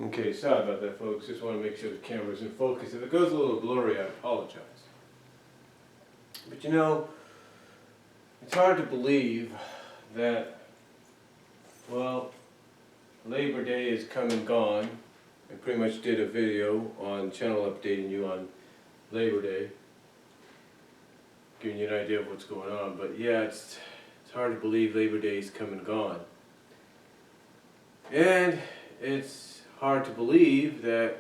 Okay, sorry about that, folks. Just want to make sure the camera's in focus. If it goes a little blurry, I apologize. But you know, it's hard to believe that, well, Labor Day is come and gone. I pretty much did a video on channel updating you on Labor Day, giving you an idea of what's going on. But yeah, it's hard to believe Labor Day is come and gone. And it's hard to believe that,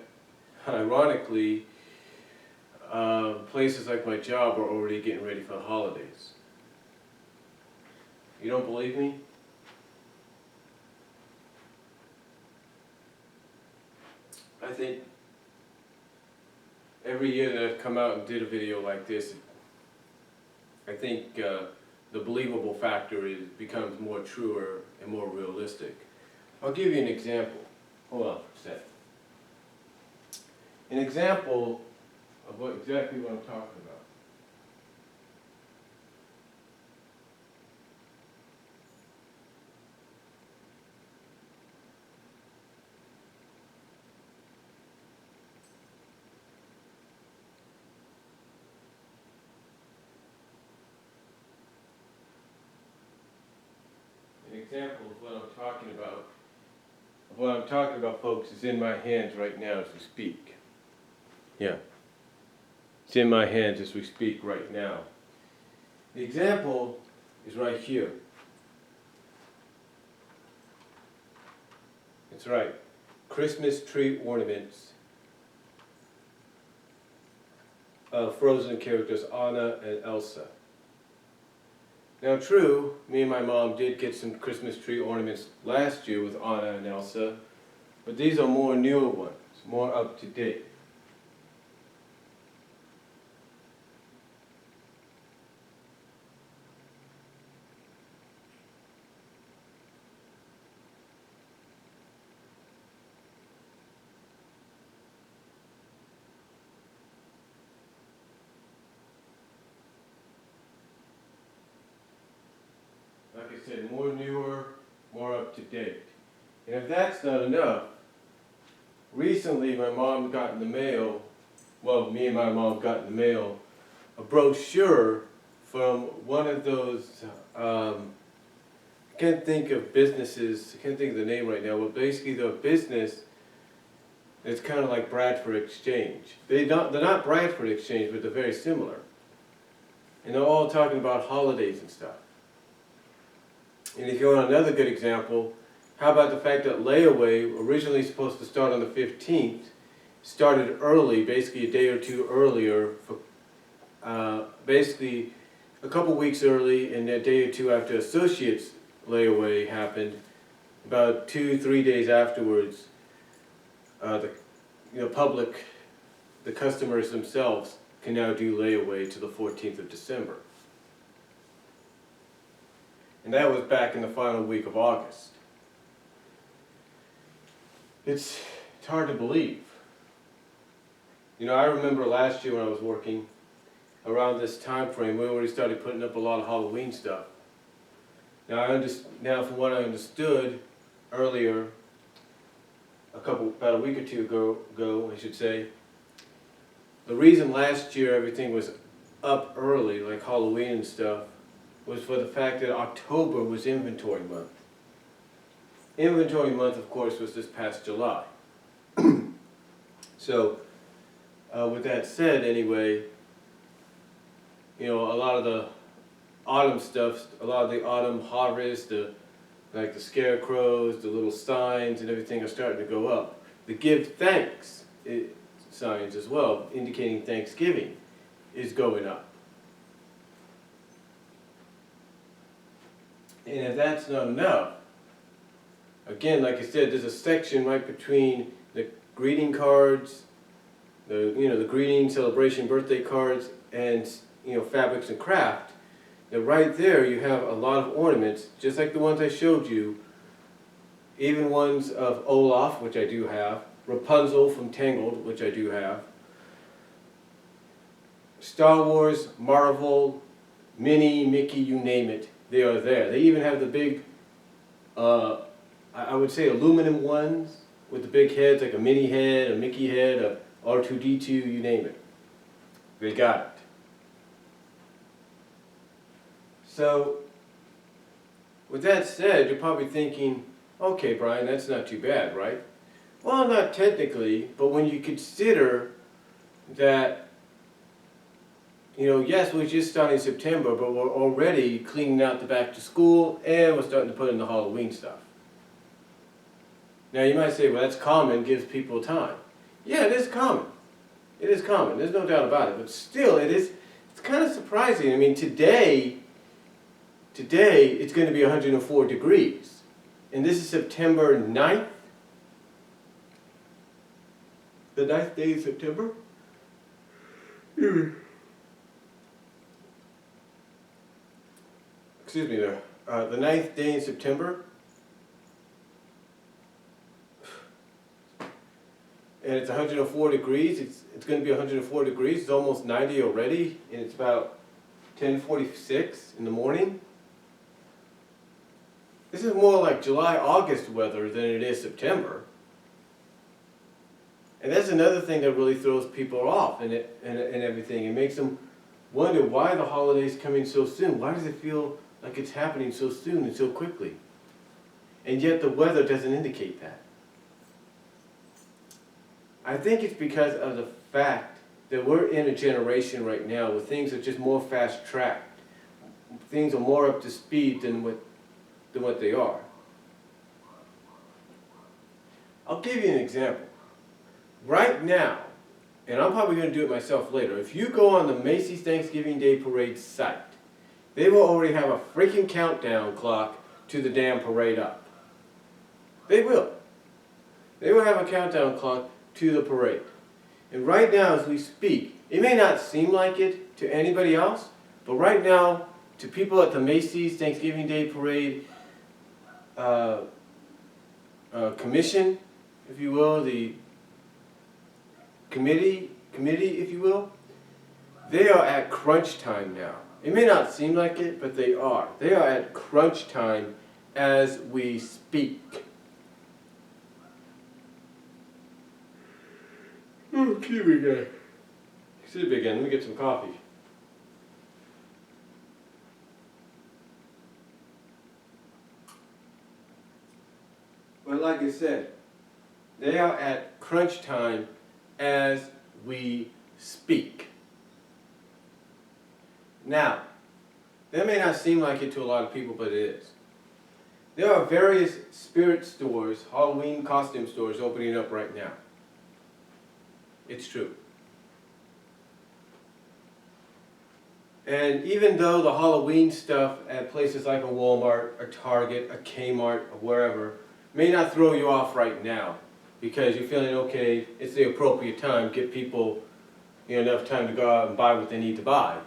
ironically, places like my job are already getting ready for the holidays. You don't believe me? I think every year that I've come out and did a video like this, I think the believable factor becomes more truer and more realistic. I'll give you an example. Hold on for a second. An example of exactly what I'm talking about. An example of what I'm talking about. What I'm talking about, folks, is in my hands right now as we speak. Yeah. It's in my hands as we speak right now. The example is right here. That's right. Christmas tree ornaments of Frozen characters Anna and Elsa. Now true, me and my mom did get some Christmas tree ornaments last year with Anna and Elsa, but these are more newer ones, more up to date. Like I said, more newer, more up to date. And if that's not enough, recently my mom got in the mail, well, me and my mom got in the mail, a brochure from one of those, I can't think of businesses, I can't think of the name right now, but basically they're a business that's kind of like Bradford Exchange. They're not Bradford Exchange, but they're very similar. And they're all talking about holidays and stuff. And if you want another good example, how about the fact that layaway, originally supposed to start on the 15th, started early, basically a day or two earlier, for, basically a couple weeks early, and a day or two after Associates layaway happened, about 2-3 days afterwards, the public, the customers themselves, can now do layaway to the 14th of December. And that was back in the final week of August. It's hard to believe. You know, I remember last year when I was working, around this time frame, we already started putting up a lot of Halloween stuff. Now, from what I understood earlier, about a week or two ago, I should say, the reason last year everything was up early, like Halloween and stuff, was for the fact that October was inventory month. Inventory month, of course, was this past July. So, with that said, anyway, you know, a lot of the autumn stuff, a lot of the autumn harvest, like the scarecrows, the little signs and everything are starting to go up. The give thanks signs as well, indicating Thanksgiving, is going up. And if that's not enough, again, like I said, there's a section right between the greeting cards, the greeting, celebration, birthday cards, and fabrics and craft. That right there you have a lot of ornaments, just like the ones I showed you. Even ones of Olaf, which I do have, Rapunzel from Tangled, which I do have, Star Wars, Marvel, Minnie, Mickey, you name it. They are there. They even have the big, I would say aluminum ones with the big heads, like a Minnie head, a Mickey head, a R2-D2, you name it. They got it. So, with that said, you're probably thinking, okay, Brian, that's not too bad, right? Well, not technically, but when you consider that, yes, we're just starting September, but we're already cleaning out the back to school and we're starting to put in the Halloween stuff. Now you might say, well, that's common, gives people time. Yeah, it is common. It is common, there's no doubt about it. But still, it's kind of surprising. I mean, today it's going to be 104 degrees. And this is September 9th. The 9th day of September. Excuse me there. The 9th day in September. And it's 104 degrees. It's going to be 104 degrees. It's almost 90 already. And it's about 10:46 in the morning. This is more like July, August weather than it is September. And that's another thing that really throws people off and everything. It makes them wonder why the holiday's coming so soon. Why does it feel like it's happening so soon and so quickly? And yet the weather doesn't indicate that. I think it's because of the fact that we're in a generation right now where things are just more fast-tracked. Things are more up to speed than what they are. I'll give you an example. Right now, and I'm probably going to do it myself later, if you go on the Macy's Thanksgiving Day Parade site, they will already have a freaking countdown clock to the damn parade up. They will. They will have a countdown clock to the parade. And right now as we speak, it may not seem like it to anybody else, but right now, to people at the Macy's Thanksgiving Day Parade commission, if you will, the committee, if you will, they are at crunch time now. It may not seem like it, but they are. They are at crunch time as we speak. Oh, excuse me again. Excuse me again, let me get some coffee. But like I said, they are at crunch time as we speak. Now, that may not seem like it to a lot of people, but it is. There are various spirit stores, Halloween costume stores opening up right now. It's true. And even though the Halloween stuff at places like a Walmart, a Target, a Kmart, or wherever may not throw you off right now because you're feeling okay, it's the appropriate time, give people enough time to go out and buy what they need to buy.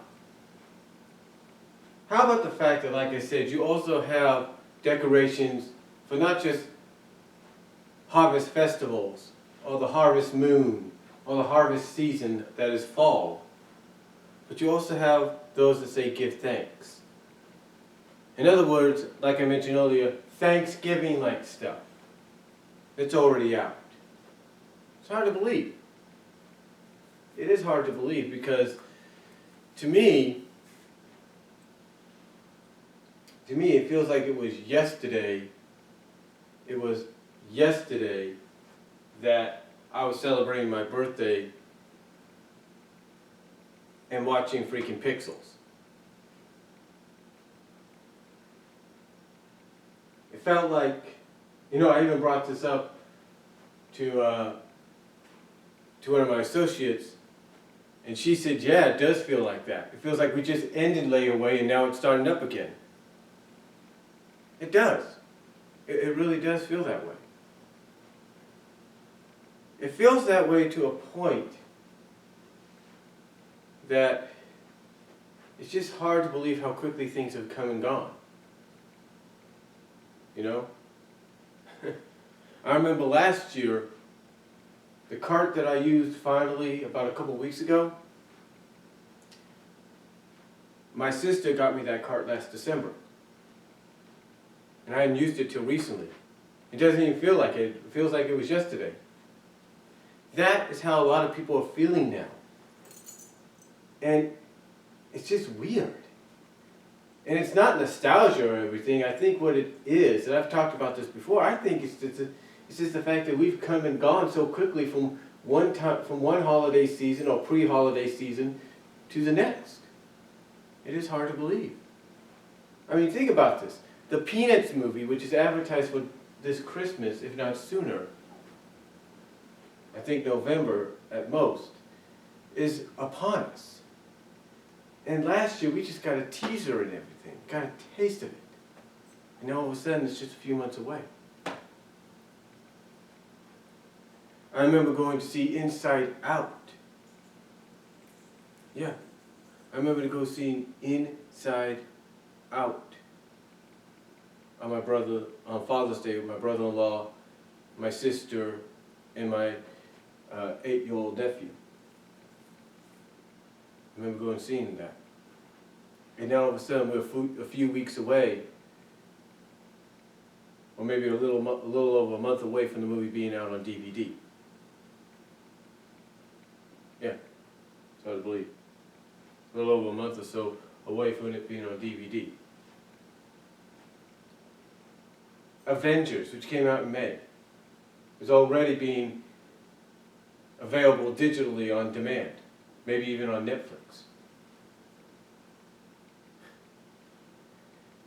How about the fact that, like I said, you also have decorations for not just harvest festivals or the harvest moon or the harvest season that is fall, but you also have those that say give thanks. In other words, like I mentioned earlier, Thanksgiving-like stuff. It's already out. It's hard to believe. It is hard to believe because to me it feels like it was yesterday. It was yesterday that I was celebrating my birthday and watching freaking Pixels. It felt like, I even brought this up to one of my associates, and she said, yeah, it does feel like that. It feels like we just ended layaway and now it's starting up again. It does. It really does feel that way. It feels that way to a point that it's just hard to believe how quickly things have come and gone. I remember last year, the cart that I used finally about a couple weeks ago, my sister got me that cart last December. And I hadn't used it till recently. It doesn't even feel like it. It feels like it was yesterday. That is how a lot of people are feeling now. And it's just weird. And it's not nostalgia or everything. I think what it is, and I've talked about this before, I think it's just the fact that we've come and gone so quickly from one holiday season or pre-holiday season to the next. It is hard to believe. I mean, think about this. The Peanuts movie, which is advertised for this Christmas, if not sooner, I think November at most, is upon us. And last year we just got a teaser and everything, got a taste of it. And now all of a sudden it's just a few months away. I remember going to see Inside Out. Yeah. I remember to go seeing Inside Out on Father's Day with my brother-in-law, my sister, and my 8-year-old nephew. I remember going and seeing that. And now all of a sudden we're a few weeks away, or maybe a little over a month away from the movie being out on DVD. Yeah, it's hard to believe. A little over a month or so away from it being on DVD. Avengers, which came out in May, is already being available digitally on demand, maybe even on Netflix.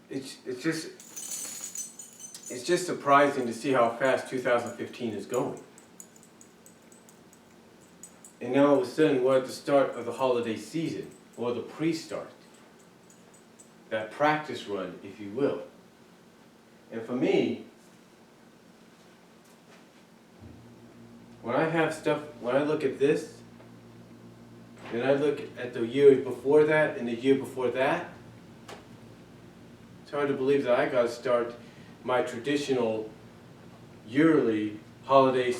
It's just surprising to see how fast 2015 is going. And now all of a sudden we're at the start of the holiday season, or the pre-start. That practice run, if you will. And for me, when I look at this, and I look at the years before that and the year before that, it's hard to believe that I got to start my traditional yearly holiday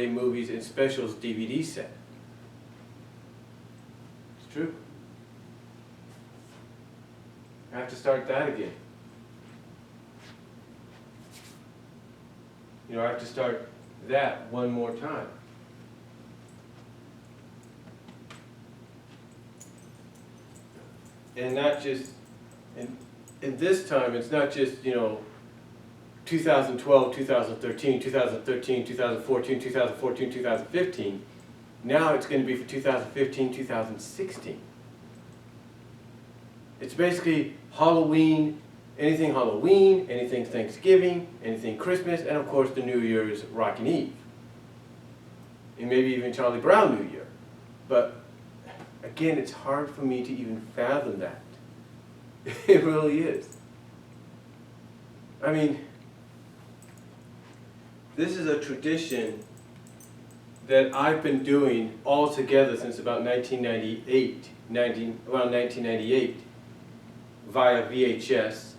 movies and specials DVD set. It's true. I have to start that again. You know, I have to start that one more time. And not just, and this time it's not just, 2012, 2013, 2013, 2014, 2014, 2015. Now it's going to be for 2015, 2016. It's basically Halloween, anything Thanksgiving, anything Christmas, and of course the New Year's Rockin' Eve. And maybe even Charlie Brown New Year. But again, it's hard for me to even fathom that. It really is. I mean, this is a tradition that I've been doing all together since about 1998, around 1998, via VHS,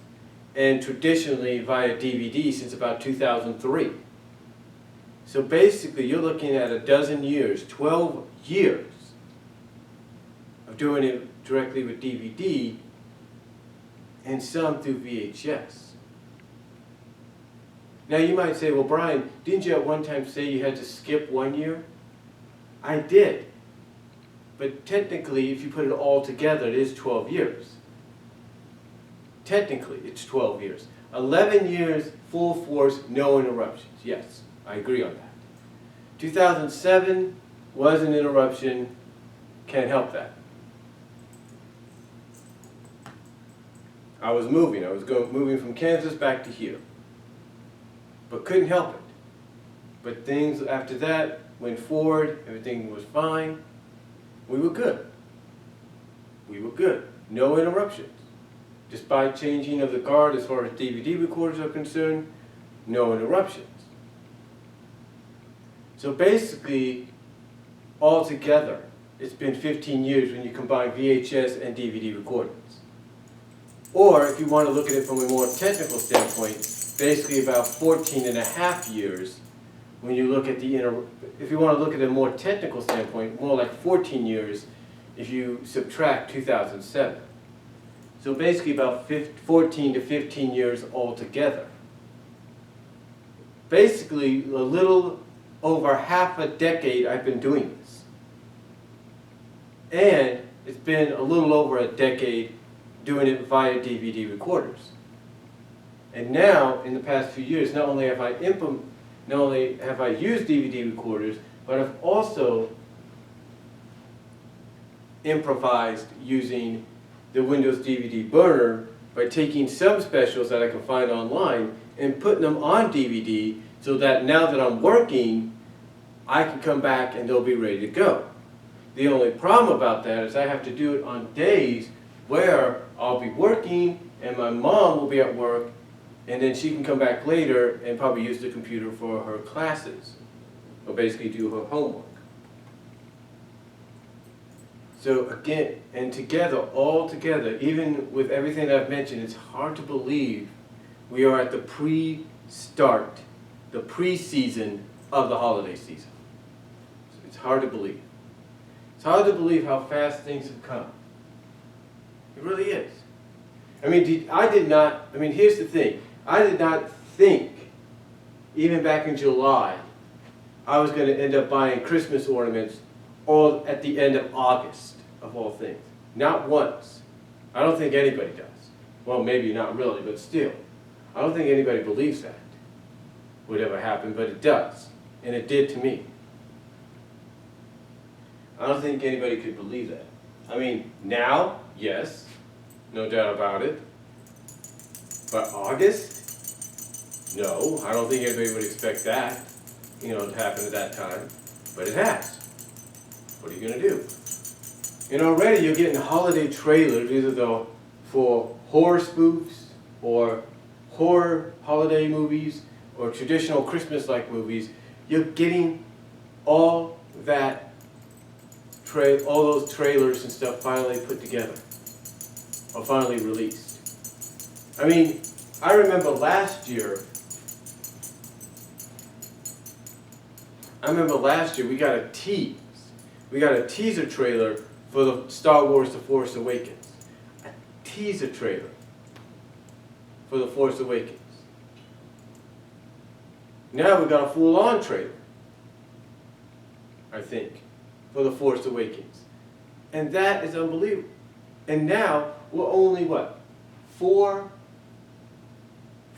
and traditionally via DVD since about 2003. So basically you're looking at a dozen years, 12 years of doing it directly with DVD and some through VHS. Now you might say, well, Brian, didn't you at one time say you had to skip 1 year? I did. But technically, if you put it all together, it is 12 years. Technically, it's 12 years. 11 years, full force, no interruptions. Yes, I agree on that. 2007 was an interruption. Can't help that. I was moving. I was moving from Kansas back to here. But couldn't help it. But things after that went forward. Everything was fine. We were good. We were good. No interruptions. Despite changing of the guard as far as DVD recorders are concerned, no interruptions. So basically, altogether, it's been 15 years when you combine VHS and DVD recordings. Or, if you want to look at it from a more technical standpoint, basically about 14 and a half years when you look at if you want to look at a more technical standpoint, more like 14 years if you subtract 2007. So basically about 14 to 15 years altogether. basically a little over half a decade I've been doing this. And it's been a little over a decade doing it via DVD recorders. And now, in the past few years, not only have I used DVD recorders, but I've also improvised using the Windows DVD burner by taking some specials that I can find online and putting them on DVD so that now that I'm working, I can come back and they'll be ready to go. The only problem about that is I have to do it on days where I'll be working and my mom will be at work, and then she can come back later and probably use the computer for her classes, or basically do her homework. So again, and together, all together, even with everything that I've mentioned, it's hard to believe we are at the pre-start, the pre-season of the holiday season. It's hard to believe. It's hard to believe how fast things have come. It really is. I mean, here's the thing. I did not think, even back in July, I was going to end up buying Christmas ornaments all at the end of August, of all things. Not once. I don't think anybody does. Well, maybe not really, but still. I don't think anybody believes that would ever happen, but it does. And it did to me. I don't think anybody could believe that. I mean, now, yes, no doubt about it. But August? No, I don't think anybody would expect that, to happen at that time. But it has. What are you going to do? And already you're getting holiday trailers, either for horror spoofs, or horror holiday movies, or traditional Christmas-like movies. You're getting all those trailers and stuff finally put together, or finally released. I mean, I remember last year we got a tease. We got a teaser trailer for the Star Wars The Force Awakens. A teaser trailer for The Force Awakens. Now we got a full-on trailer, I think, for The Force Awakens. And that is unbelievable. And now we're only, what, 4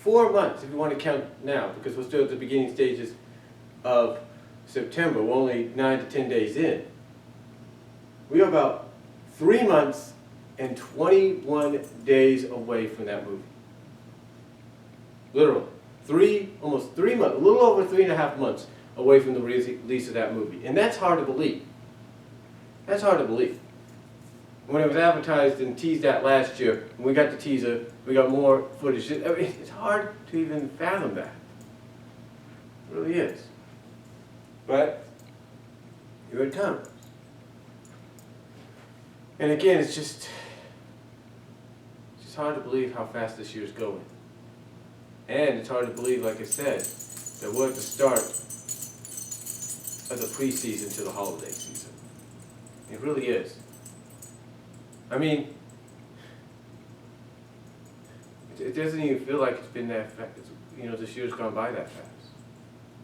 months, if you want to count now, because we're still at the beginning stages of September. We're only 9 to 10 days in. We are about 3 months and 21 days away from that movie. Literally. Almost 3 months, a little over 3.5 months away from the release of that movie. And that's hard to believe. That's hard to believe. When it was advertised and teased at last year, when we got the teaser, we got more footage. I mean, it's hard to even fathom that. It really is. But here it comes. And again, it's just hard to believe how fast this year's going. And it's hard to believe, like I said, that we're at the start of the preseason to the holiday season. It really is. I mean, it doesn't even feel like it's been that fast. This year's gone by that fast.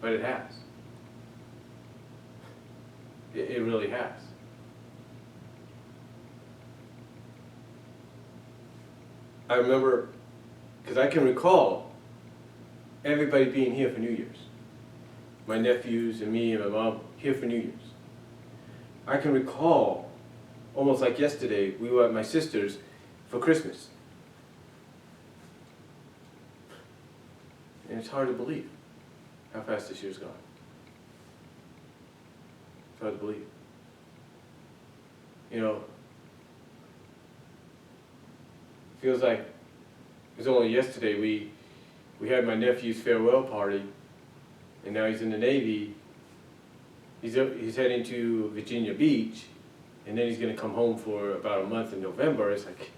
But it has. It really has. I remember, because I can recall everybody being here for New Year's. My nephews and me and my mom here for New Year's. I can recall, almost like yesterday, we were at my sister's for Christmas. And it's hard to believe how fast this year's gone. It's hard to believe. Feels like it was only yesterday we had my nephew's farewell party, and now he's in the Navy. He's heading to Virginia Beach, and then he's going to come home for about a month in November. It's like,